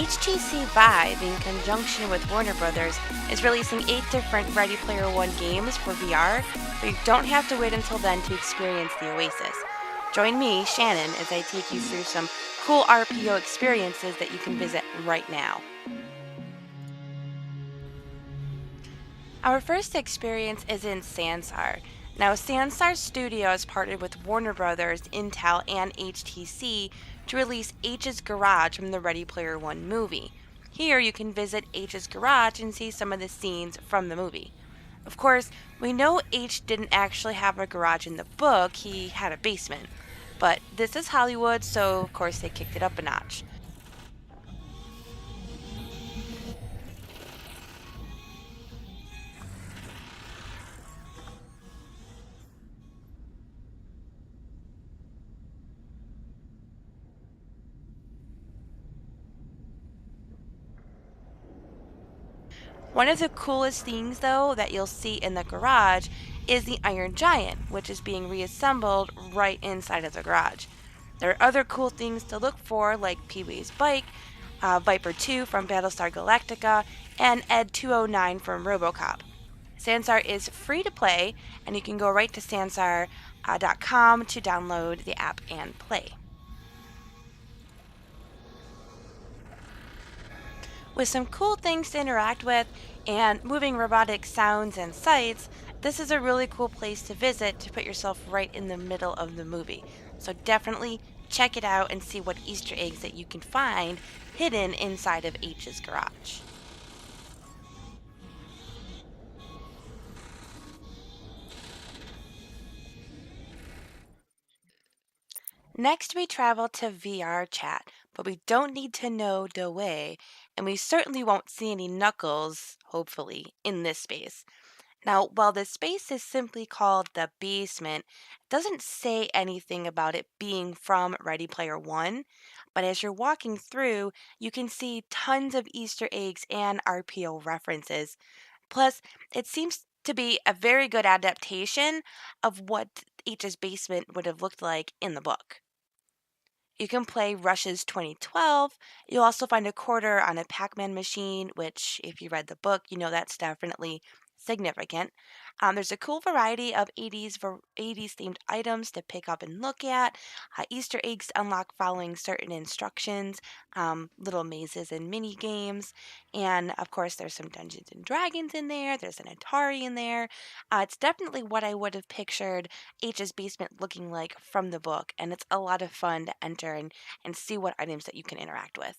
HTC Vive, in conjunction with Warner Brothers, is releasing 8 different Ready Player One games for VR, but you don't have to wait until then to experience the Oasis. Join me, Shannon, as I take you through some cool RPO experiences that you can visit right now. Our first experience is in Sansar. Now, Sansar Studios partnered with Warner Brothers, Intel, and HTC to release Aech's Garage from the Ready Player One movie. Here, you can visit Aech's Garage and see some of the scenes from the movie. Of course, we know Aech didn't actually have a garage in the book, he had a basement. But this is Hollywood, so of course they kicked it up a notch. One of the coolest things, though, that you'll see in the garage is the Iron Giant, which is being reassembled right inside of the garage. There are other cool things to look for, like Pee Wee's bike, Viper 2 from Battlestar Galactica, and Ed 209 from Robocop. Sansar is free to play, and you can go right to sansar.com to download the app and play. With some cool things to interact with and moving robotic sounds and sights, this is a really cool place to visit to put yourself right in the middle of the movie. So definitely check it out and see what Easter eggs that you can find hidden inside of H's garage. Next, we travel to VRchat, but we don't need to know the way, and we certainly won't see any knuckles, hopefully, in this space. Now, while the space is simply called the basement, it doesn't say anything about it being from Ready Player One, but as you're walking through, you can see tons of Easter eggs and RPO references. Plus, it seems to be a very good adaptation of what H's basement would have looked like in the book. You can play Rush's 2012. You'll also find a quarter on a Pac Man machine, which, if you read the book, you know that's definitely significant. There's a cool variety of 80s themed items to pick up and look at, Easter eggs to unlock following certain instructions, little mazes and mini games, and of course, there's some Dungeons and Dragons in there. There's an Atari in there. It's definitely what I would have pictured H's basement looking like from the book, and it's a lot of fun to enter and see what items that you can interact with.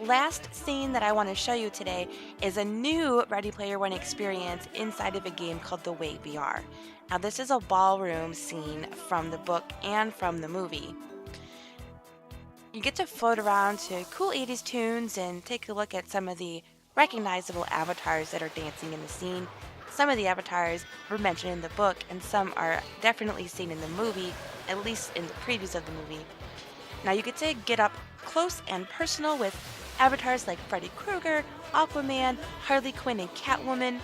Last scene that I want to show you today is a new Ready Player One experience inside of a game called TheWaveVR. Now, this is a ballroom scene from the book and from the movie. You get to float around to cool 80s tunes and take a look at some of the recognizable avatars that are dancing in the scene. Some of the avatars were mentioned in the book, and some are definitely seen in the movie, at least in the previews of the movie. Now you get to get up close and personal with avatars like Freddy Krueger, Aquaman, Harley Quinn, and Catwoman.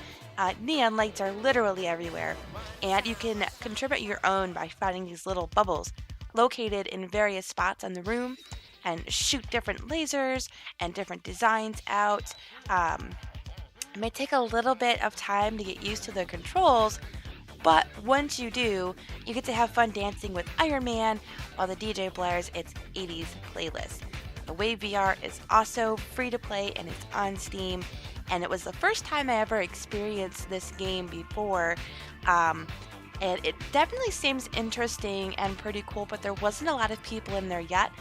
Neon lights are literally everywhere, and you can contribute your own by finding these little bubbles located in various spots on the room and shoot different lasers and different designs out. It may take a little bit of time to get used to the controls, but once you do, you get to have fun dancing with Iron Man while the DJ blares its 80s playlist. The Wave VR is also free to play and it's on Steam. And it was the first time I ever experienced this game before. And it definitely seems interesting and pretty cool, but there wasn't a lot of people in there yet.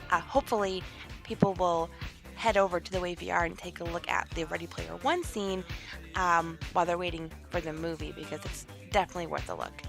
Hopefully, people will head over to the Wave VR and take a look at the Ready Player One scene while they're waiting for the movie, because it's definitely worth a look.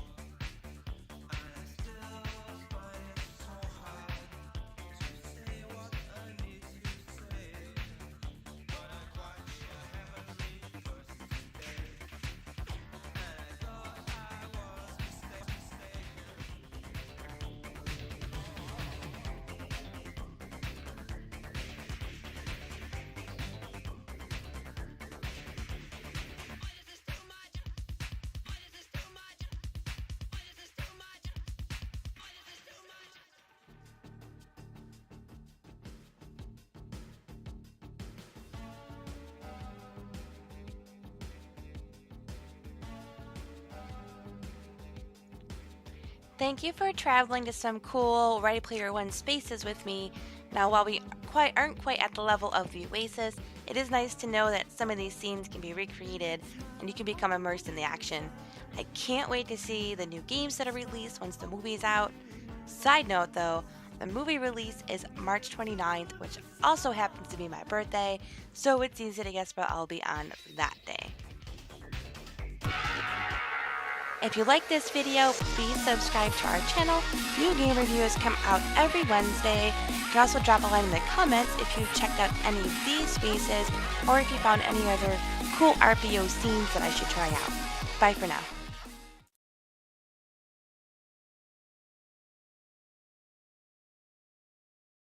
Thank you for traveling to some cool Ready Player One spaces with me. Now, while we aren't quite at the level of the Oasis, it is nice to know that some of these scenes can be recreated and you can become immersed in the action. I can't wait to see the new games that are released once the movie is out. Side note though, the movie release is March 29th, which also happens to be my birthday, so it's easy to guess what I'll be on that day. If you like this video, please subscribe to our channel. New game reviews come out every Wednesday. You can also drop a line in the comments if you've checked out any of these spaces or if you found any other cool RPO scenes that I should try out. Bye for now.